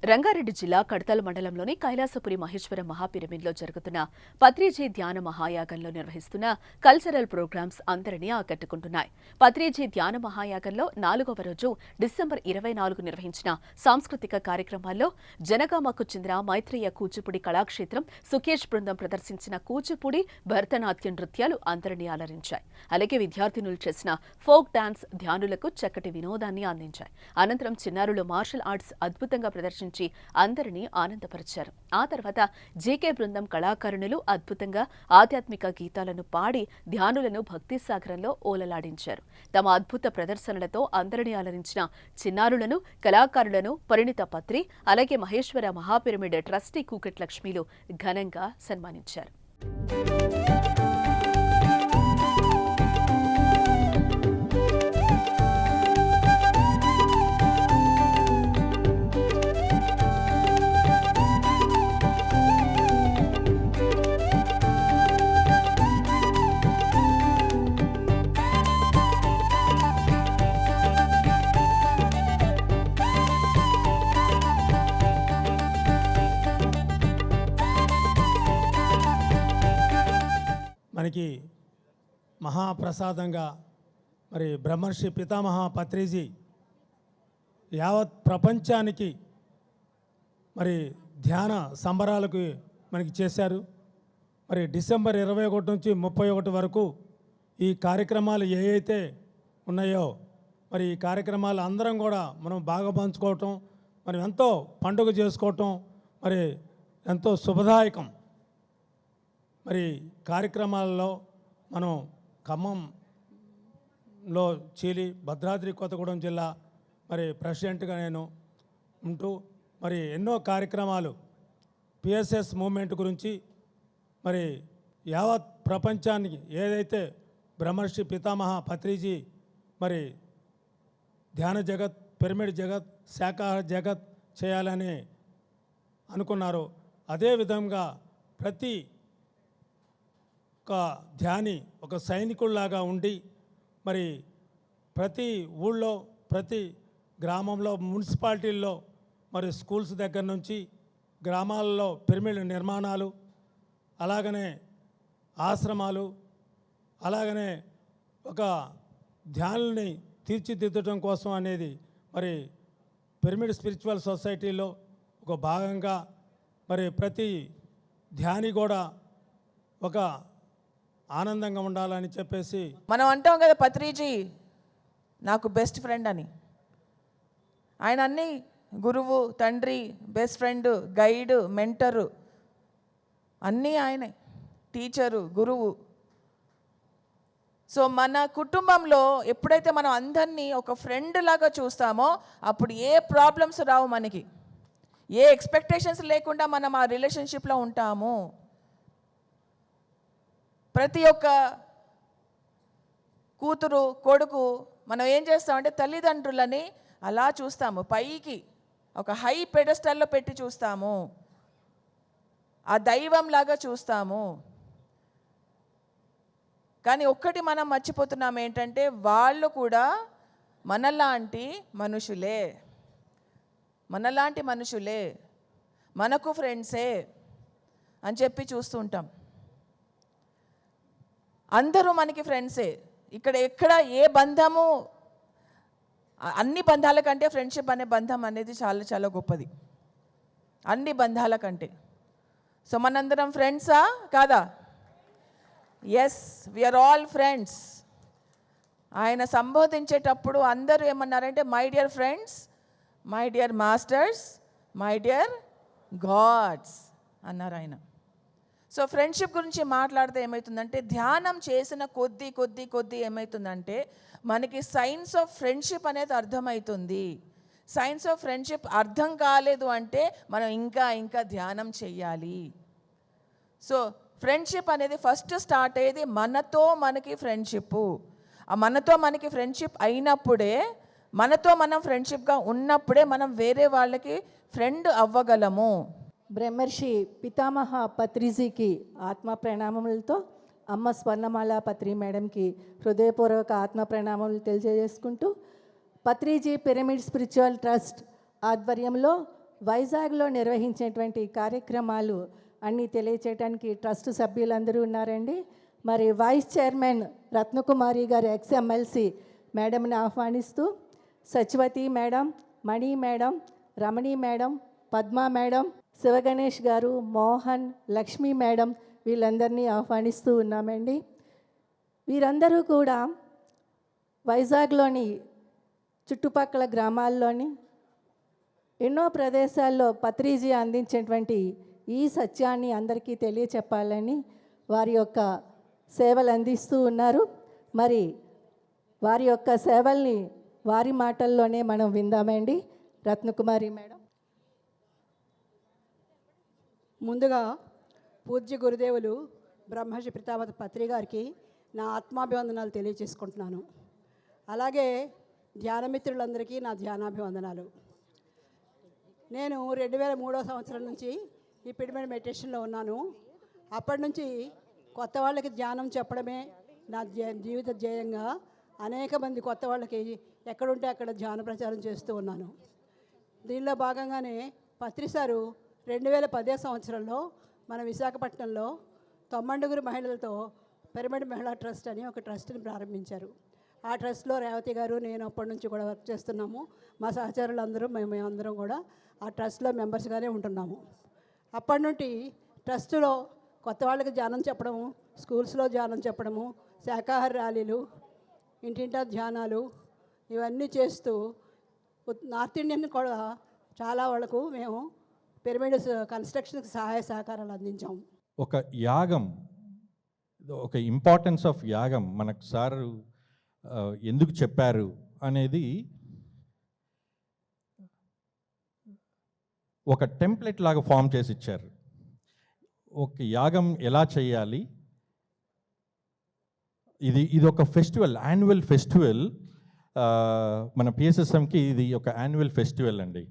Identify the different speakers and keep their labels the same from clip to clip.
Speaker 1: రంగారెడ్డి జిల్లా కడతాల్ మండలంలోని కైలాసపురి మహేశ్వర మహాపిరమిడ్లో జరుగుతున్న పత్రిజీ ధ్యాన మహాయాగంలో నిర్వహిస్తున్న కల్చరల్ ప్రోగ్రామ్స్ అందరినీ ఆకట్టుకుంటున్నాయి. పత్రిజీ ధ్యాన మహాయాగంలో 4వ రోజు డిసెంబర్ 24 నిర్వహించిన సాంస్కృతిక కార్యక్రమాల్లో జనగామకు చెందిన మైత్రేయ కూచిపూడి కళాక్షేత్రం సుకేష్ బృందం ప్రదర్శించిన కూచిపూడి భరతనాట్య నృత్యాలు అందరినీ అలరించాయి. అలాగే విద్యార్థినులు చేసిన ఫోక్ డాన్స్ ధ్యానులకు చక్కటి వినోదాన్ని అందించాయి. అనంతరం చిన్నారులు మార్షల్ ఆర్ట్స్ అద్భుతంగా ప్రదర్శించి అందరినీ ఆనందపరిచారు. ఆ తర్వాత జేకే బృందం కళాకారుణులు అద్భుతంగా ఆధ్యాత్మిక గీతాలను పాడి ధ్యానులను భక్తి సాగరంలో ఓలలాడించారు. తమ అద్భుత ప్రదర్శనలతో అందరినీ అలరించిన చిన్నారులను, కళాకారులను పరిణిత పత్రి, అలాగే మహేశ్వర మహాపిరమిడ్ ట్రస్టీ కూకట్ లక్ష్మీలు ఘనంగా సన్మానించారు.
Speaker 2: మనకి మహాప్రసాదంగా మరి బ్రహ్మర్షి పితామహ పత్రిజీ యావత్ ప్రపంచానికి మరి ధ్యాన సంబరాలకు మనకి చేశారు. మరి డిసెంబర్ 21 నుంచి 31 వరకు ఈ కార్యక్రమాలు ఏవైతే ఉన్నాయో మరి ఈ కార్యక్రమాలు అందరం కూడా మనం బాగా పంచుకోవటం, మనం ఎంతో పండుగ చేసుకోవటం మరి ఎంతో శుభదాయకం. మరి కార్యక్రమాల్లో మనం ఖమ్మంలో చీలి భద్రాద్రి కొత్తగూడెం జిల్లా మరి ప్రెసిడెంట్గా నేను ఉంటూ మరి ఎన్నో కార్యక్రమాలు పిఎస్ఎస్ మూమెంట్ గురించి మరి యావత్ ప్రపంచానికి ఏదైతే బ్రహ్మర్షి పితామహ పత్రిజీ మరి ధ్యాన జగత్, పిరమిడ్ జగత్, శాకాహార జగత్ చేయాలని అనుకున్నారో అదేవిధంగా ప్రతి ఒక ధ్యాని ఒక సైనికుల్లాగా ఉండి మరి ప్రతి ఊళ్ళో, ప్రతి గ్రామంలో, మున్సిపాలిటీల్లో మరి స్కూల్స్ దగ్గర నుంచి గ్రామాలలో పిరమిడ్ నిర్మాణాలు, అలాగనే ఆశ్రమాలు, అలాగనే ఒక ధ్యానుల్ని తీర్చిదిద్దడం కోసం అనేది మరి పిరమిడ్ స్పిరిచువల్ సొసైటీలో ఒక భాగంగా మరి ప్రతి ధ్యాని కూడా ఒక ఆనందంగా ఉండాలని చెప్పేసి
Speaker 3: మనం అంటాం కదా, పత్రిజీ నాకు బెస్ట్ ఫ్రెండ్ అని. ఆయన అన్ని గురువు, తండ్రి, బెస్ట్ ఫ్రెండ్, గైడ్, మెంటరు అన్నీ ఆయనే, టీచరు, గురువు. సో మన కుటుంబంలో ఎప్పుడైతే మనం అందరినీ ఒక ఫ్రెండ్ లాగా చూస్తామో అప్పుడు ఏ ప్రాబ్లమ్స్ రావు, మనకి ఏ ఎక్స్పెక్టేషన్స్ లేకుండా మనం ఆ రిలేషన్షిప్లో ఉంటాము. ప్రతి ఒక్క కూతురు, కొడుకు మనం ఏం చేస్తామంటే తల్లిదండ్రులని అలా చూస్తాము, పైకి ఒక హై పెడెస్టల్లో పెట్టి చూస్తాము, ఆ దైవంలాగా చూస్తాము. కానీ ఒక్కటి మనం మర్చిపోతున్నాం ఏంటంటే వాళ్ళు కూడా మనలాంటి మనుషులే, మనకు ఫ్రెండ్సే అని చెప్పి చూస్తూ ఉంటాం. అందరూ మనకి ఫ్రెండ్సే. ఎక్కడ ఏ బంధము, అన్ని బంధాల కంటే ఫ్రెండ్షిప్ అనే బంధం అనేది చాలా చాలా గొప్పది, అన్ని బంధాల కంటే. సో మనందరం ఫ్రెండ్సా కాదా? Yes, we are all friends. ఆయన సంబోధించేటప్పుడు అందరూ ఏమన్నారంటే my dear friends, my dear masters, my dear gods అన్నారు ఆయన. సో ఫ్రెండ్షిప్ గురించి మాట్లాడితే ఏమవుతుందంటే ధ్యానం చేసిన కొద్దీ ఏమవుతుందంటే మనకి సైన్స్ ఆఫ్ ఫ్రెండ్షిప్ అనేది అర్థమవుతుంది. సైన్స్ ఆఫ్ ఫ్రెండ్షిప్ అర్థం కాలేదు అంటే మనం ఇంకా ధ్యానం చెయ్యాలి. సో ఫ్రెండ్షిప్ అనేది ఫస్ట్ స్టార్ట్ అయ్యేది మనతో మనకి ఫ్రెండ్షిప్. ఆ మనతో మనకి ఫ్రెండ్షిప్ అయినప్పుడే, మనతో మనం ఫ్రెండ్షిప్గా ఉన్నప్పుడే మనం వేరే వాళ్ళకి ఫ్రెండ్ అవ్వగలము.
Speaker 4: బ్రహ్మర్షి పితామహ పత్రిజీకి ఆత్మ ప్రణామములతో అమ్మ స్వర్ణమాల పత్రి మేడంకి హృదయపూర్వక ఆత్మ ప్రణామములు తెలియజేసుకుంటూ పత్రిజీ పిరమిడ్ స్పిరిచువల్ ట్రస్ట్ ఆధ్వర్యంలో వైజాగ్లో నిర్వహించేటువంటి కార్యక్రమాలు అన్నీ తెలియచేయడానికి ట్రస్ట్ సభ్యులందరూ ఉన్నారండి. మరి వైస్ చైర్మన్ రత్నకుమారి గారు ఎక్స్ఎమ్మెల్సీ మేడంని ఆహ్వానిస్తూ సచివతి మేడం, మణి మేడం, రమణి మేడం, పద్మ మేడం, శివగణేష్ గారు, మోహన్, లక్ష్మీ మేడం వీళ్ళందరినీ ఆహ్వానిస్తూ ఉన్నామండి. వీరందరూ కూడా వైజాగ్లోని చుట్టుపక్కల గ్రామాల్లోని ఎన్నో ప్రదేశాల్లో పత్రిజీ అందించేటువంటి ఈ సత్యాన్ని అందరికీ తెలియచెప్పాలని వారి యొక్క సేవలు అందిస్తూ ఉన్నారు. మరి వారి యొక్క సేవల్ని వారి మాటల్లోనే మనం విందామండి. రత్నకుమారి మేడం.
Speaker 5: ముందుగా పూజ్య గురుదేవులు బ్రహ్మర్షి పితామహ పత్రి గారికి నా ఆత్మాభివందనాలు తెలియజేసుకుంటున్నాను. అలాగే ధ్యానమిత్రులందరికీ నా ధ్యానాభివందనాలు. నేను 2003 సంవత్సరం నుంచి ఈ పిరమిడ్ మెడిటేషన్లో ఉన్నాను. అప్పటి నుంచి కొత్త వాళ్ళకి ధ్యానం చెప్పడమే నా జీవిత ధ్యేయంగా అనేక మంది కొత్త వాళ్ళకి ఎక్కడుంటే అక్కడ ధ్యాన ప్రచారం చేస్తూ ఉన్నాను. దీనిలో భాగంగానే పత్రి సారు 2010 సంవత్సరంలో మన విశాఖపట్నంలో 90 మహిళలతో పిరమిడ్ మహిళా ట్రస్ట్ అని ఒక ట్రస్ట్ని ప్రారంభించారు. ఆ ట్రస్ట్లో రేవతి గారు, నేను అప్పటి నుంచి కూడా వర్క్ చేస్తున్నాము. మా సహచరులందరూ మేమందరం కూడా ఆ ట్రస్ట్లో మెంబర్స్గానే ఉంటున్నాము. అప్పటి నుండి ట్రస్టులో కొత్త వాళ్ళకి ధ్యానం చెప్పడము, స్కూల్స్లో ధ్యానం చెప్పడము, శాకాహార ర్యాలీలు, ఇంటింటా ధ్యానాలు ఇవన్నీ చేస్తూ నార్త్ ఇండియన్ కూడా చాలా వాళ్ళకు మేము పిరమిడ్ కన్స్ట్రక్షన్కి సహాయ సహకారాలు అందించాము.
Speaker 6: ఒక యాగం, ఒక ఇంపార్టెన్స్ ఆఫ్ యాగం మనకు సారు ఎందుకు చెప్పారు అనేది ఒక టెంప్లెట్ లాగా ఫామ్ చేసి ఇచ్చారు. ఒక యాగం ఎలా చేయాలి, ఇది ఒక ఫెస్టివల్, యాన్యువల్ ఫెస్టివల్. మన పిఎస్ఎస్ఎంకి ఇది ఒక యాన్యువల్ ఫెస్టివల్ అండి.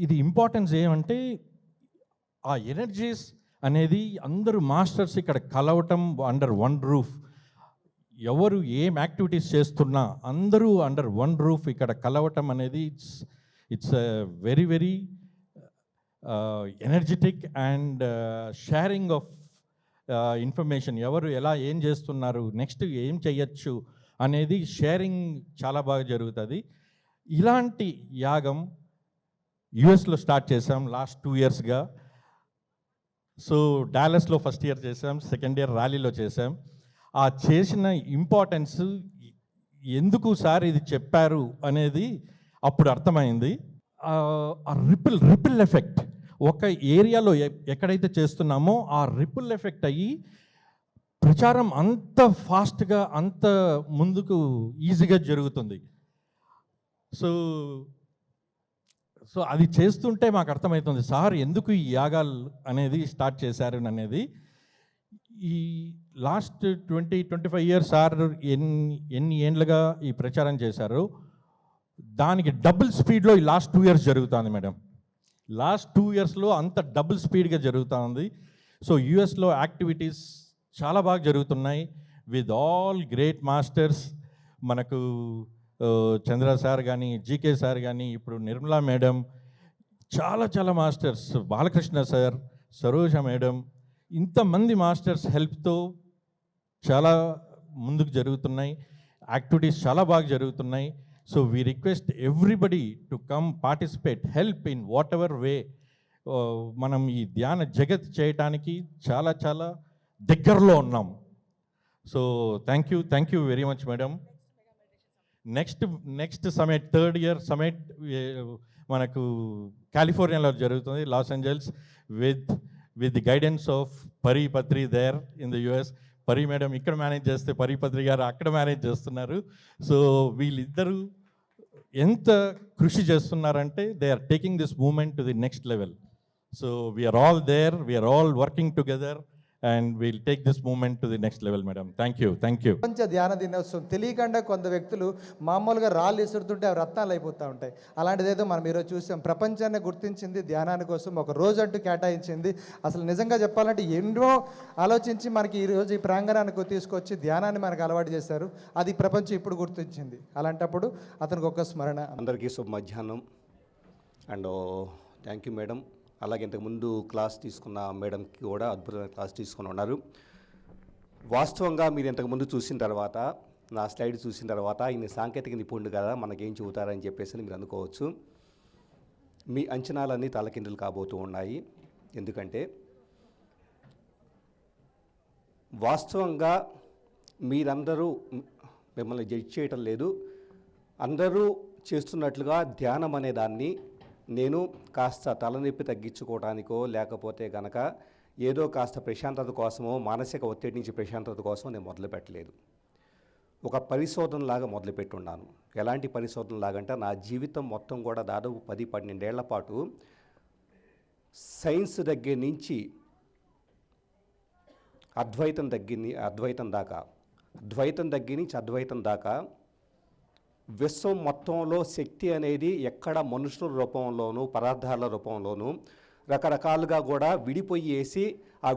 Speaker 6: ఇది ఇంపార్టెన్స్ ఏమంటే ఆ ఎనర్జీస్ అనేది అందరూ మాస్టర్స్ ఇక్కడ కలవటం అండర్ వన్ రూఫ్. ఎవరు ఏం యాక్టివిటీస్ చేస్తున్నా అందరూ అండర్ వన్ రూఫ్ ఇక్కడ కలవటం అనేది it's very very energetic and sharing of information. ఎవరు ఎలా ఏం చేస్తున్నారు, నెక్స్ట్ ఏం చేయొచ్చు అనేది షేరింగ్ చాలా బాగా జరుగుతుంది. ఇలాంటి యాగం యుఎస్లో స్టార్ట్ చేసాం లాస్ట్ 2 yearsగా. సో డాలస్లో ఫస్ట్ ఇయర్ చేసాం, సెకండ్ ఇయర్ ర్యాలీలో చేసాం. ఆ చేసిన ఇంపార్టెన్స్ ఎందుకు సార్ ఇది చెప్పారు అనేది అప్పుడు అర్థమైంది. ఆ రిపిల్ ఎఫెక్ట్ ఒక ఏరియాలో ఎక్కడైతే చేస్తున్నామో ఆ రిపిల్ ఎఫెక్ట్ అయ్యి ప్రచారం అంత ఫాస్ట్గా అంత ముందుకు ఈజీగా జరుగుతుంది. సో అది చేస్తుంటే మాకు అర్థమవుతుంది సార్ ఎందుకు ఈ యాగాలు అనేది స్టార్ట్ చేశారు అనేది. ఈ లాస్ట్ 20-25 years సార్ ఎన్ని ఏండ్లుగా ఈ ప్రచారం చేశారు, దానికి డబుల్ స్పీడ్లో ఈ లాస్ట్ 2 years జరుగుతుంది మేడం. లాస్ట్ 2 yearsలో అంత డబుల్ స్పీడ్గా జరుగుతూ ఉంది. సో యుఎస్లో యాక్టివిటీస్ చాలా బాగా జరుగుతున్నాయి విత్ ఆల్ గ్రేట్ మాస్టర్స్. మనకు చంద్ర సార్ కానీ, జీకే సార్ కానీ, ఇప్పుడు నిర్మలా మేడం, చాలా masters, Balakrishna sir, Saroja madam, ఇంతమంది మాస్టర్స్ హెల్ప్తో చాలా ముందుకు జరుగుతున్నాయి. యాక్టివిటీస్ చాలా బాగా జరుగుతున్నాయి. So we request everybody to come participate, help in whatever way. మనం ఈ ధ్యాన జగత్ చేయటానికి చాలా దగ్గరలో ఉన్నాం. So thank you very much madam. Next summit, 3rd year summit మనకు కాలిఫోర్నియాలో జరుగుతుంది, Los Angeles, with the guidance of పరి పత్రి there in the US. Pari madam ఇక్కడ మేనేజ్ చేస్తే పరి పత్రి గారు అక్కడ మేనేజ్ చేస్తున్నారు. సో వీళ్ళిద్దరూ ఎంత కృషి చేస్తున్నారంటే they are taking this moment to the next level. So we are all there, we are all working together and we'll take this movement to the next level, madam. Thank you.
Speaker 7: ప్రపంచ ధ్యాన దినోత్సవం తెలియకుండా కొంత వ్యక్తులు మామూలుగా రాళ్ళు విసురుతుంటే అవి రత్నాలు అయిపోతూ ఉంటాయి. అలాంటిదేదో మనం ఈరోజు చూసాం. ప్రపంచాన్ని గుర్తించింది ధ్యానాని కోసం, ఒక రోజు అంటూ కేటాయించింది. అసలు నిజంగా చెప్పాలంటే ఎన్నో ఆలోచించి మనకి ఈరోజు ఈ ప్రాంగణానికి తీసుకొచ్చి ధ్యానాన్ని మనకు అలవాటు చేశారు. అది ప్రపంచం ఇప్పుడు గుర్తించింది. అలాంటప్పుడు అతనికి ఒక స్మరణ.
Speaker 8: అందరికీ శుభ మధ్యాహ్నం. And thank you madam. అలాగే ఇంతకుముందు క్లాస్ తీసుకున్న మేడంకి కూడా అద్భుతమైన క్లాస్ తీసుకుని ఉన్నారు. వాస్తవంగా మీరు ఇంతకుముందు చూసిన తర్వాత, నా స్లైడ్ చూసిన తర్వాత, ఈయన సాంకేతిక నిపుణుడు కదా మనకేం చెబుతారని చెప్పేసి మీరు అనుకోవచ్చు. మీ అంచనాలన్నీ తలకిందులు కాబోతూ ఉన్నాయి. ఎందుకంటే వాస్తవంగా మీరందరూ మిమ్మల్ని జడ్జ్ చేయటం లేదు, అందరూ చేస్తున్నట్లుగా ధ్యానం అనే దాన్ని నేను కాస్త తలనొప్పి తగ్గించుకోవడానికో లేకపోతే కనుక ఏదో కాస్త ప్రశాంతత కోసమో, మానసిక ఒత్తిడి నుంచి ప్రశాంతత కోసమో నేను మొదలుపెట్టలేదు. ఒక పరిశోధనలాగా మొదలుపెట్టున్నాను. ఎలాంటి పరిశోధనలాగంటే నా జీవితం మొత్తం కూడా దాదాపు 10-12 ఏళ్ల పాటు సైన్స్ దగ్గర నుంచి అద్వైతం దగ్గర నుంచి అద్వైతం దాకా విశ్వం మొత్తంలో శక్తి అనేది ఎక్కడ మనుషుల రూపంలోనూ పదార్థాల రూపంలోనూ రకరకాలుగా కూడా విడిపోయేసి ఆ